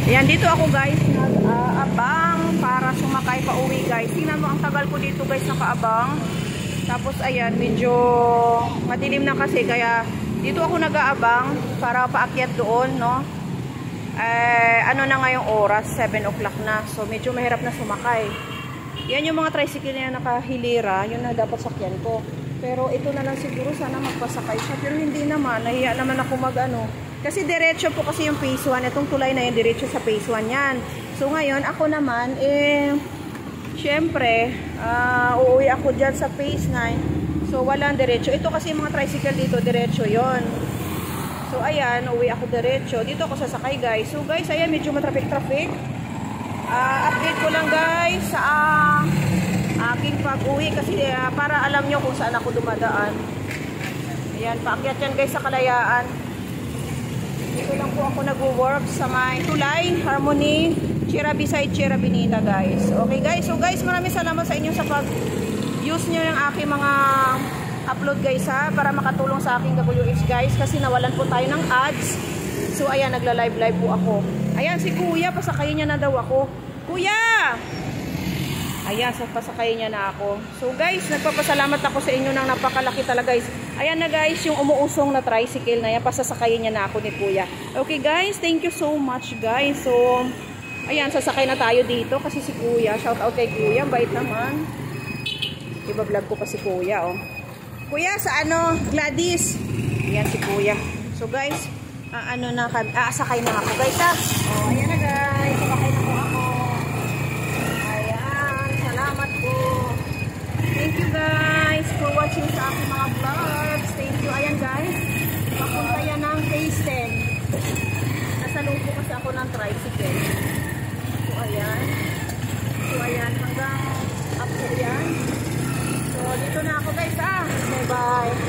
Ayan, dito ako guys, nag-aabang para sumakay pa uwi guys. Tingnan mo ang tagal ko dito guys, nakaabang. Tapos ayan, medyo madilim na kasi kaya dito ako nag-aabang para paakyat doon, no? Ano na ngayong oras, 7 o'clock na. So medyo mahirap na sumakay. Yan yung mga tricycle na nakahilira, yun na dapat sakyan ko. Pero ito na lang siguro, sana magpasakay siya. Pero hindi naman, nahiya naman ako mag-ano. Kasi diretso po kasi yung phase 1. Itong tulay na yun, diretso sa phase 1 yan. So ngayon, ako naman, syempre, uuwi ako dyan sa phase 9. So walang diretso. Ito kasi yung mga tricycle dito, diretso yon. So ayan, uuwi ako diretso. Dito ako sasakay guys. So guys, ayan, medyo matraffic-traffic. Update ko lang guys sa aking pag-uwi kasi para alam nyo kung saan ako dumadaan. Ayan, paakyat yan guys sa Kalayaan. Dito lang po ako nag-work sa may Tulay, Harmony, Chira beside Chira Benita guys. Okay guys, so guys, maraming salamat sa inyo sa pag-use nyo ng aking mga upload guys ha, para makatulong sa aking WH guys kasi nawalan po tayo ng ads. So ayan, nagla-live po ako. Ayan si Kuya, pasakayin niya na daw ako. Kuya! Ayan, pasakayin niya na ako. So guys, nagpapasalamat ako sa inyo ng napakalaki talaga guys. Ayan na guys, yung umuusong na tricycle na yan, pasasakayin niya na ako ni Kuya. Okay guys, thank you so much guys. So, ayan, sasakay na tayo dito kasi si Kuya, shout out kay Kuya, bait naman. Iba-vlog ko pa si Kuya, oh. Kuya, sa ano, Gladys. Ayan si Kuya. So guys, sakay na ako guys ha. Oh, ayan na guys, sakay na po ako. Ayan, salamat po. Thank you guys for watching sa aking mga vlogs. Thank you. Ayan guys, papunta yan ng phase 10. Nasa lupo kasi ako ng tricycle. So ayan. So ayan, hanggang up po yan. So dito na ako guys ha. Bye bye.